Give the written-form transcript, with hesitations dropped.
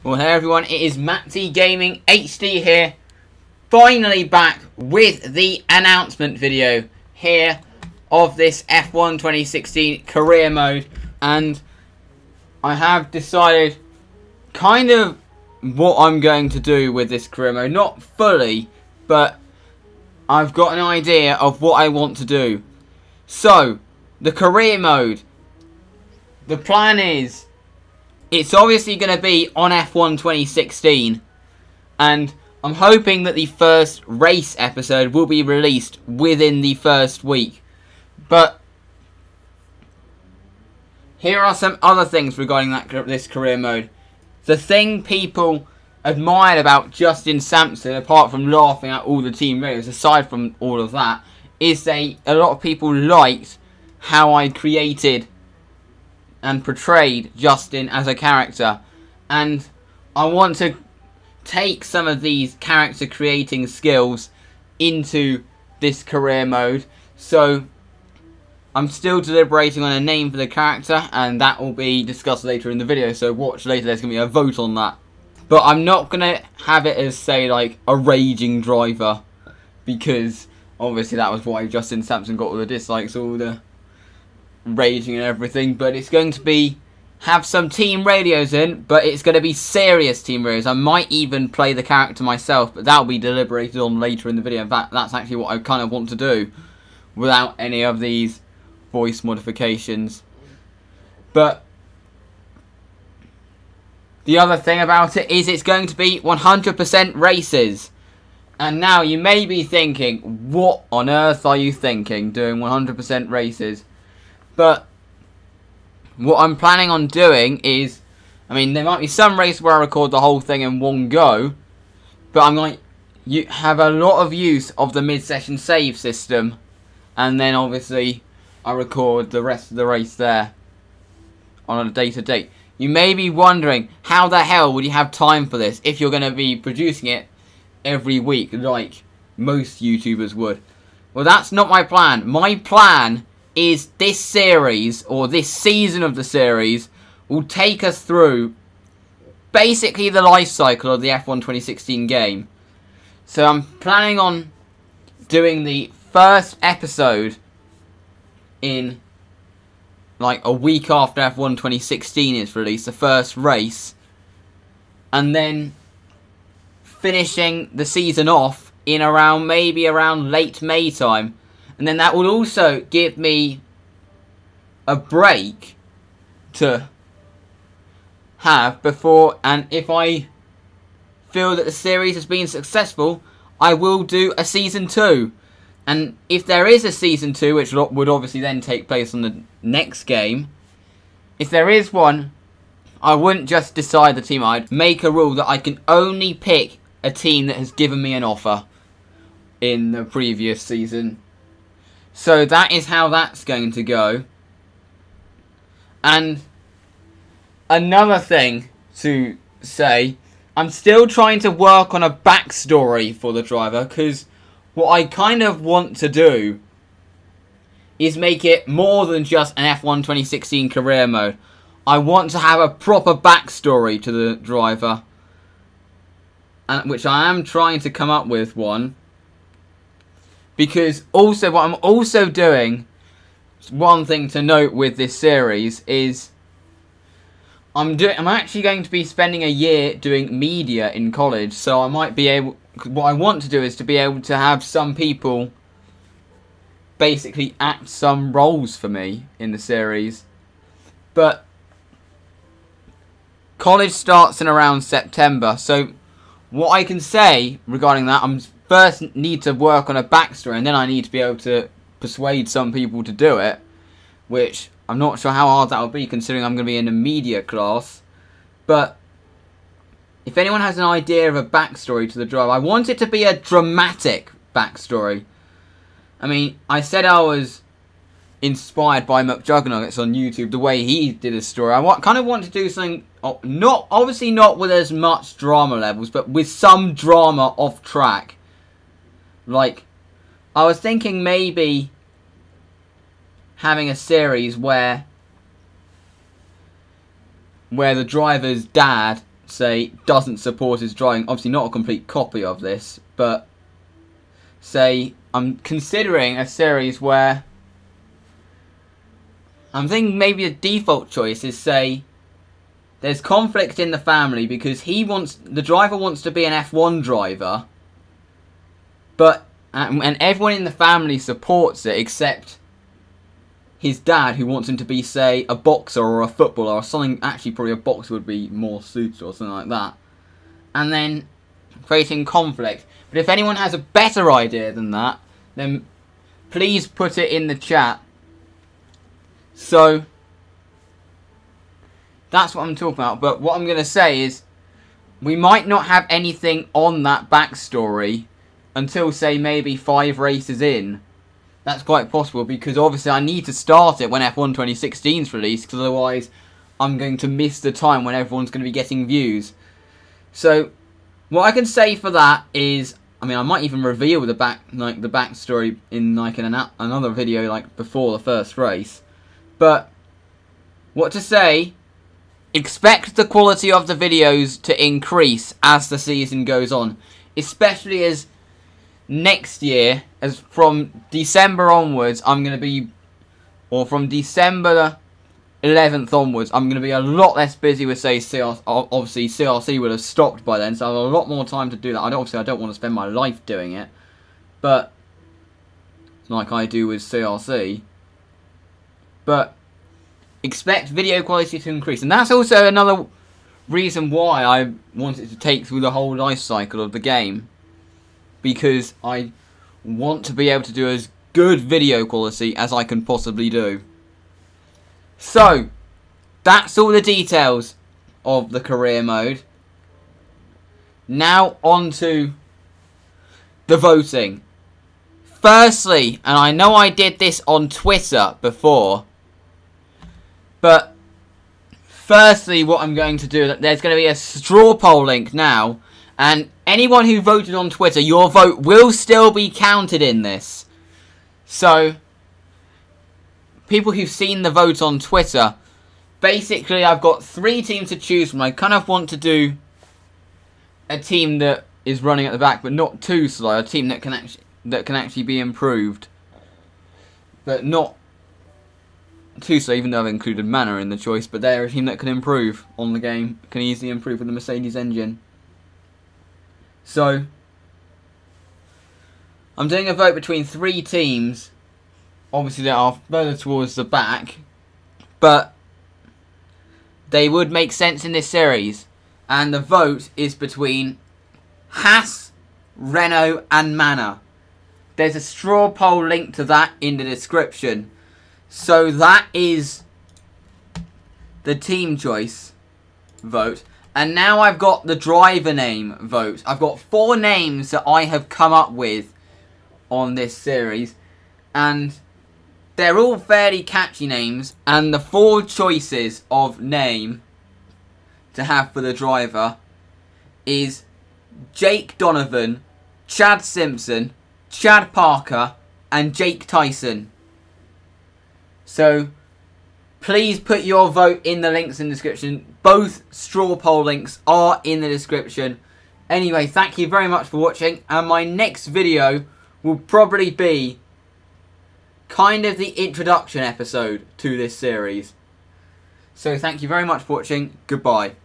Well, hey everyone, it is Matty Gaming HD here, finally back with the announcement video here of this F1 2016 career mode, and I have decided kind of what I'm going to do with this career mode. Not fully, but I've got an idea of what I want to do. So, the career mode, the plan is, it's obviously going to be on F1 2016, and I'm hoping that the first race episode will be released within the first week. But here are some other things regarding this career mode. The thing people admired about Justin Sampson, apart from laughing at all the team radios, aside from all of that, is a lot of people liked how I created and portrayed Justin as a character, and I want to take some of these character creating skills into this career mode. So I'm still deliberating on a name for the character, and that will be discussed later in the video, so watch later. There's going to be a vote on that, but I'm not going to have it as, say, like a raging driver, because obviously that was why Justin Sampson got all the dislikes, all the raging and everything. But it's going to have some team radios in, but it's going to be serious team radios. I might even play the character myself, but that'll be deliberated on later in the video. In fact, that's actually what I kind of want to do without any of these voice modifications. But the other thing about it is it's going to be 100% races. And now you may be thinking, what on earth are you thinking doing 100% races? But what I'm planning on doing is, I mean, there might be some races where I record the whole thing in one go, but I'm going to have a lot of use of the mid-session save system, and then obviously I record the rest of the race there on a day-to-day. You may be wondering, how the hell would you have time for this if you're going to be producing it every week like most YouTubers would? Well, that's not my plan. My plan is this series, or this season of the series, will take us through basically the life cycle of the F1 2016 game. So I'm planning on doing the first episode in like a week after F1 2016 is released, the first race, and then finishing the season off in maybe around late May time. And then that will also give me a break to have before, and if I feel that the series has been successful, I will do a season 2. And if there is a season 2, which would obviously then take place on the next game, if there is one, I wouldn't just decide the team. I'd make a rule that I can only pick a team that has given me an offer in the previous season. So that is how that's going to go. And another thing to say, I'm still trying to work on a backstory for the driver, because what I kind of want to do is make it more than just an F1 2016 career mode. I want to have a proper backstory to the driver, and which I am trying to come up with one. Because also, what I'm also doing, one thing to note with this series is I'm actually going to be spending a year doing media in college, so I might be able, what I want to do is to be able to have some people basically act some roles for me in the series. But college starts in around September, so what I can say regarding that, I'm first need to work on a backstory, and then I need to be able to persuade some people to do it, which I'm not sure how hard that will be considering I'm going to be in a media class. But if anyone has an idea of a backstory to the driver, I want it to be a dramatic backstory. I mean, I said I was inspired by McJuggernuggets on YouTube, the way he did his story. I kind of want to do something, obviously not with as much drama levels, but with some drama off track. Like, I was thinking maybe having a series where the driver's dad say, doesn't support his driving, obviously not a complete copy of this, but say, I'm considering a series where I'm thinking maybe a default choice is, say, there's conflict in the family because the driver wants to be an F1 driver, but and everyone in the family supports it except his dad, who wants him to be, say, a boxer or a footballer or something. Actually, probably a boxer would be more suited or something like that. And then creating conflict. But if anyone has a better idea than that, then please put it in the chat. So that's what I'm talking about. But what I'm going to say is we might not have anything on that backstory until, say, maybe 5 races in. That's quite possible because obviously I need to start it when F1 2016 is released, because otherwise I'm going to miss the time when everyone's going to be getting views. So what I can say for that is, I mean, I might even reveal the backstory in another video before the first race. But what to say? Expect the quality of the videos to increase as the season goes on, especially as next year, as from December onwards, I'm going to be, or from December 11th onwards, I'm going to be a lot less busy with, say, CRC. Obviously, CRC would have stopped by then, so I have a lot more time to do that. Obviously, I don't want to spend my life doing it, but like I do with CRC. But expect video quality to increase, and that's also another reason why I wanted to take through the whole life cycle of the game. Because I want to be able to do as good video quality as I can possibly do. So, that's all the details of the career mode. Now on to the voting. Firstly, and I know I did this on Twitter before, but firstly what I'm going to do, there's going to be a straw poll link now. And anyone who voted on Twitter, your vote will still be counted in this. So, people who've seen the vote on Twitter, basically I've got 3 teams to choose from. I kind of want to do a team that is running at the back, but not too slow. A team that can actually be improved, but not too slow. Even though I've included Manor in the choice, but they're a team that can improve on the game, can easily improve with the Mercedes engine. So, I'm doing a vote between 3 teams, obviously that are further towards the back, but they would make sense in this series. And the vote is between Haas, Renault and Manor. There's a straw poll link to that in the description. So that is the team choice vote. And now I've got the driver name vote. I've got 4 names that I have come up with on this series. And they're all fairly catchy names. And the 4 choices of name to have for the driver is Jake Donovan, Chad Simpson, Chad Parker and Jake Tyson. So please put your vote in the links in the description. Both straw poll links are in the description. Anyway, thank you very much for watching. And my next video will probably be kind of the introduction episode to this series. So thank you very much for watching. Goodbye.